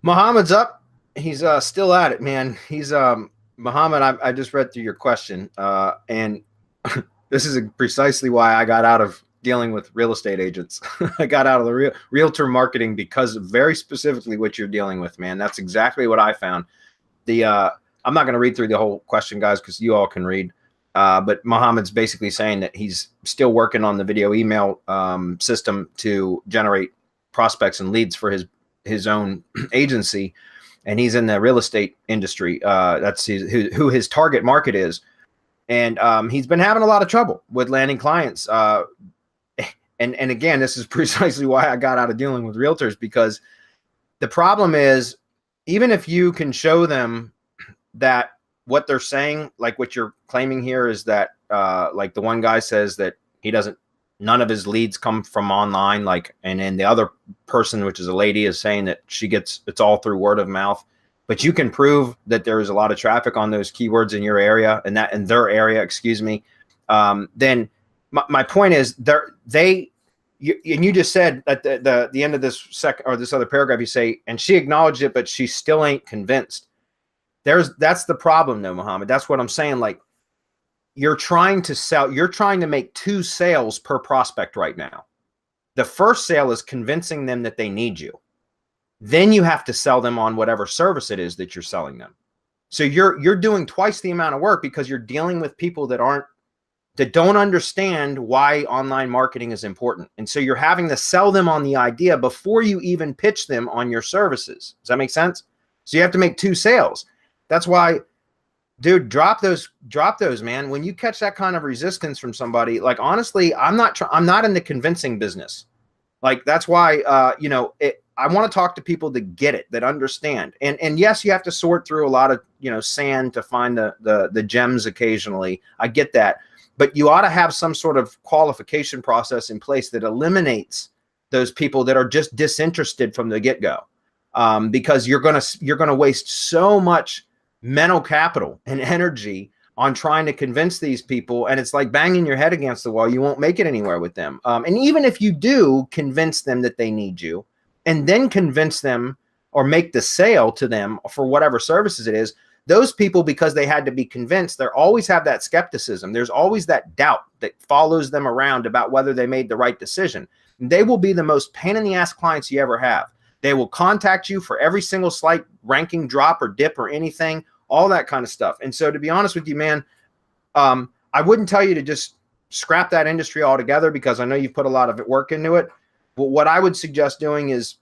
Muhammad's up. He's still at it, man. He's Muhammad. I just read through your question, and this is precisely why I got out of dealing with real estate agents. I got out of the realtor marketing because of very specifically what you're dealing with, man. That's exactly what I found. The I'm not going to read through the whole question, guys, because you all can read. But Muhammad's basically saying that he's still working on the video email system to generate prospects and leads for his own agency, and he's in the real estate industry. That's who his target market is, and he's been having a lot of trouble with landing clients. And again, this is precisely why I got out of dealing with realtors, because the problem is, even if you can show them that what they're saying, like what you're claiming here, is that like the one guy says that none of his leads come from online, like, and then the other person, which is a lady, is saying that it's all through word of mouth. But you can prove that there is a lot of traffic on those keywords in your area, and that in their area, excuse me. Then my point is, you just said at the end of this second or this other paragraph, you say, and she acknowledged it, but she still ain't convinced. That's the problem though, Muhammad. That's what I'm saying. Like, you're trying to make 2 sales per prospect right now. The first sale is convincing them that they need you. Then you have to sell them on whatever service it is that you're selling them. So you're doing twice the amount of work, because you're dealing with people that don't understand why online marketing is important. And so you're having to sell them on the idea before you even pitch them on your services. Does that make sense? So you have to make 2 sales. That's why, dude, drop those, man. When you catch that kind of resistance from somebody, like, honestly, I'm not in the convincing business. Like, that's why, I want to talk to people that get it, that understand. And yes, you have to sort through a lot of, sand to find the gems occasionally. I get that. But you ought to have some sort of qualification process in place that eliminates those people that are just disinterested from the get-go. Because you're gonna waste so much mental capital and energy on trying to convince these people, and it's like banging your head against the wall. You won't make it anywhere with them. And even if you do convince them that they need you, and then convince them or make the sale to them for whatever services it is, those people, because they had to be convinced, they always have that skepticism. There's always that doubt that follows them around about whether they made the right decision. And they will be the most pain in the ass clients you ever have. They will contact you for every single slight ranking drop or dip or anything, all that kind of stuff. And so, to be honest with you, man, I wouldn't tell you to just scrap that industry altogether, because I know you've put a lot of work into it. But what I would suggest doing is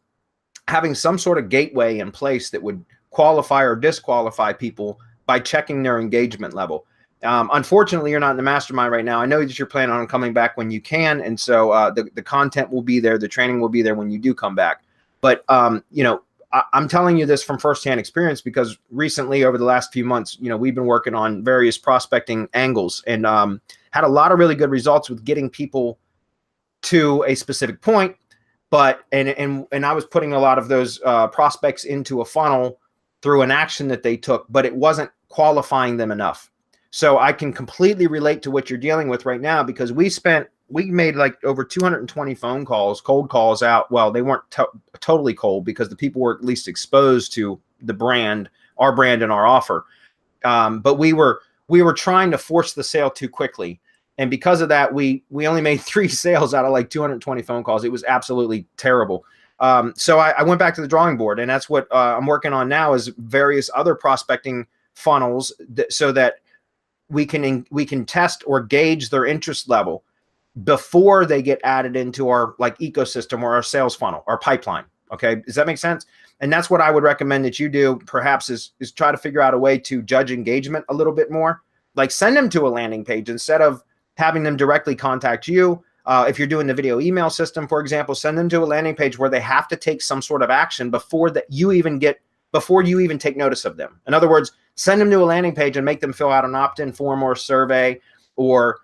having some sort of gateway in place that would qualify or disqualify people by checking their engagement level. Unfortunately, you're not in the mastermind right now. I know that you're planning on coming back when you can. And so the content will be there. The training will be there when you do come back. But, I'm telling you this from firsthand experience, because recently, over the last few months, we've been working on various prospecting angles, and had a lot of really good results with getting people to a specific point. But, and I was putting a lot of those prospects into a funnel through an action that they took, but it wasn't qualifying them enough. So I can completely relate to what you're dealing with right now, because we made like over 220 phone calls, cold calls out. Well, they weren't totally cold, because the people were at least exposed to the brand, our brand and our offer. But we were trying to force the sale too quickly. And because of that, we only made 3 sales out of like 220 phone calls. It was absolutely terrible. So I went back to the drawing board, and that's what I'm working on now, is various other prospecting funnels so that we can test or gauge their interest level before they get added into our like ecosystem or our sales funnel, our pipeline. Okay. Does that make sense? And that's what I would recommend that you do, perhaps, is try to figure out a way to judge engagement a little bit more. Like, send them to a landing page instead of having them directly contact you. If you're doing the video email system, for example, send them to a landing page where they have to take some sort of action before you even take notice of them. In other words, send them to a landing page and make them fill out an opt-in form or survey or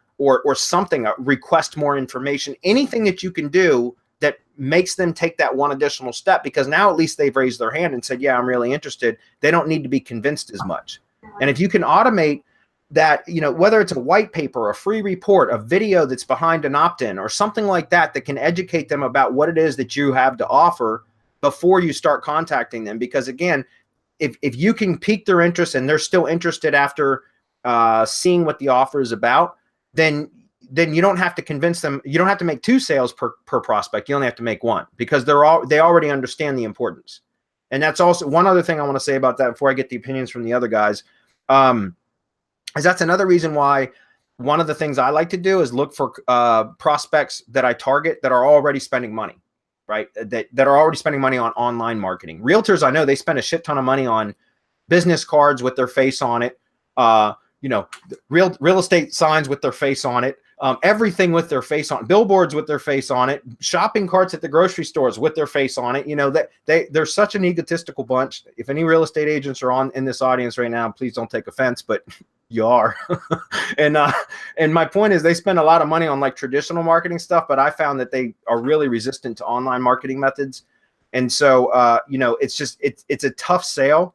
something, request more information, anything that you can do that makes them take that one additional step, because now at least they've raised their hand and said, yeah, I'm really interested. They don't need to be convinced as much. And if you can automate that, whether it's a white paper, a free report, a video that's behind an opt-in or something like that, that can educate them about what it is that you have to offer before you start contacting them. Because again, if you can pique their interest and they're still interested after seeing what the offer is about, then you don't have to convince them. You don't have to make 2 sales per prospect. You only have to make 1, because they already understand the importance. And that's also one other thing I want to say about that before I get the opinions from the other guys. Is that's another reason why one of the things I like to do is look for prospects that I target that are already spending money, right? That are already spending money on online marketing. Realtors, I know they spend a shit ton of money on business cards with their face on it, real estate signs with their face on it, everything with their face on, billboards with their face on it, shopping carts at the grocery stores with their face on it. That they're such an egotistical bunch. If any real estate agents are in this audience right now, please don't take offense, but you are. And my point is, they spend a lot of money on like traditional marketing stuff, but I found that they are really resistant to online marketing methods. And so, it's a tough sale.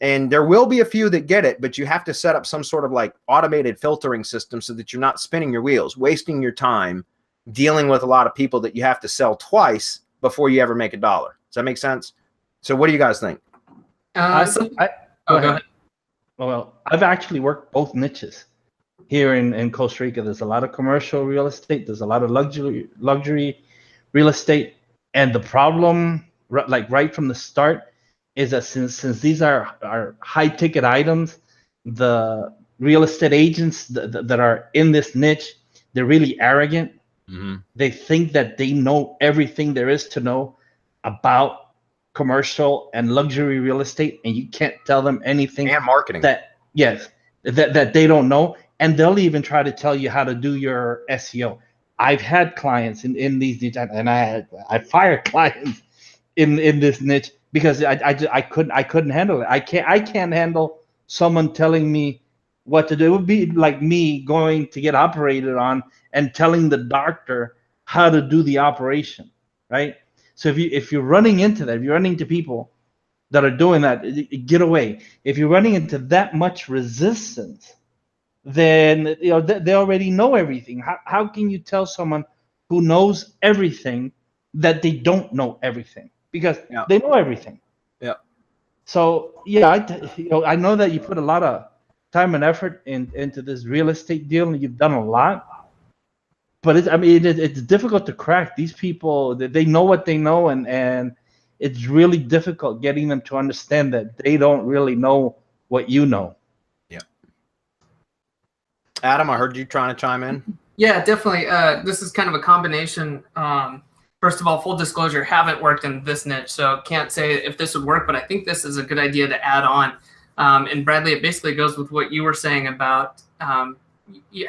And there will be a few that get it, but you have to set up some sort of like automated filtering system so that you're not spinning your wheels, wasting your time dealing with a lot of people that you have to sell twice before you ever make $1. Does that make sense? So what do you guys think? Go ahead. Well, I've actually worked both niches here in Costa Rica. There's a lot of commercial real estate. There's a lot of luxury real estate. And the problem, like right from the start, is that since these are high ticket items, the real estate agents that are in this niche, they're really arrogant. Mm-hmm. They think that they know everything there is to know about commercial and luxury real estate, and you can't tell them anything. And marketing. That they don't know, and they'll even try to tell you how to do your SEO. I've had clients in these niches, and I fired clients in this niche because I couldn't handle it. I can't handle someone telling me what to do. It would be like me going to get operated on and telling the doctor how to do the operation, right? So if you're running into that, if you're running into people that are doing that, get away. If you're running into that much resistance, then they already know everything. How can you tell someone who knows everything that they don't know everything? Because they know everything. Yeah. So I know that you put a lot of time and effort into this real estate deal, and you've done a lot. But it's difficult to crack. These people, they know what they know, and it's really difficult getting them to understand that they don't really know what you know. Yeah. Adam, I heard you trying to chime in. Yeah, definitely. This is kind of a combination. First of all, full disclosure, haven't worked in this niche, so can't say if this would work, but I think this is a good idea to add on. And Bradley, it basically goes with what you were saying about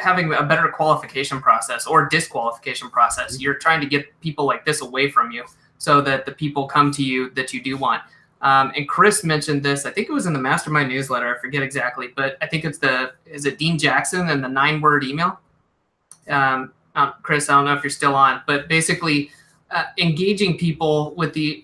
having a better qualification process or disqualification process. You're trying to get people like this away from you so that the people come to you that you do want. And Chris mentioned this, I think it was in the Mastermind newsletter, I forget exactly, but I think is it Dean Jackson and the 9-word email? Chris, I don't know if you're still on, but basically engaging people with the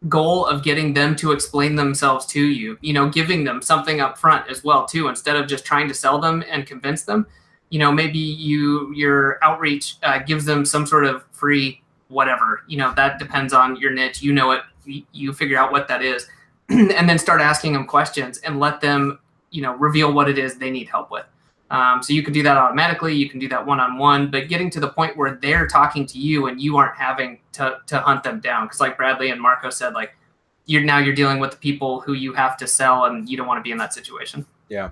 goal of getting them to explain themselves to you, giving them something up front as well too, instead of just trying to sell them and convince them. Maybe your outreach gives them some sort of free whatever, that depends on your niche, it, you figure out what that is, and then start asking them questions and let them, reveal what it is they need help with. So you can do that automatically. You can do that one-on-one, but getting to the point where they're talking to you and you aren't having to hunt them down. Because like Bradley and Marco said, like you're dealing with the people who you have to sell, and you don't want to be in that situation. Yeah.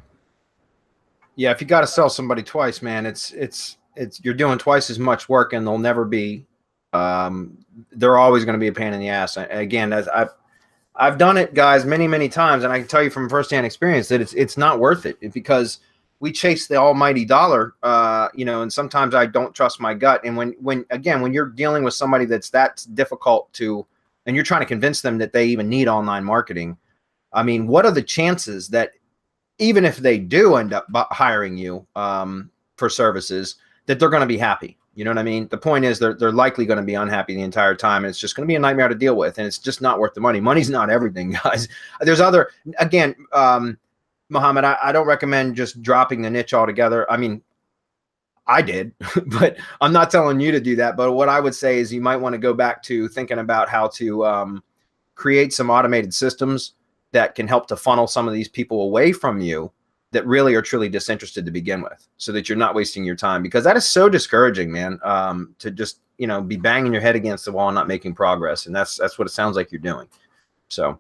Yeah. If you got to sell somebody twice, man, it's you're doing twice as much work, and they'll never be. They're always going to be a pain in the ass. Again, as I've done it, guys, many, many times, and I can tell you from firsthand experience that it's not worth it because we chase the almighty dollar, and sometimes I don't trust my gut. And when you're dealing with somebody that's difficult to, and you're trying to convince them that they even need online marketing, I mean, what are the chances that even if they do end up hiring you for services, that they're going to be happy? You know what I mean? The point is they're likely going to be unhappy the entire time, and it's just going to be a nightmare to deal with, and it's just not worth the money. Money's not everything, guys. There's other, Muhammad, I don't recommend just dropping the niche altogether. I mean, I did, but I'm not telling you to do that. But what I would say is you might want to go back to thinking about how to create some automated systems that can help to funnel some of these people away from you that really are truly disinterested to begin with, so that you're not wasting your time, because that is so discouraging, man, to just, be banging your head against the wall and not making progress. And that's what it sounds like you're doing. So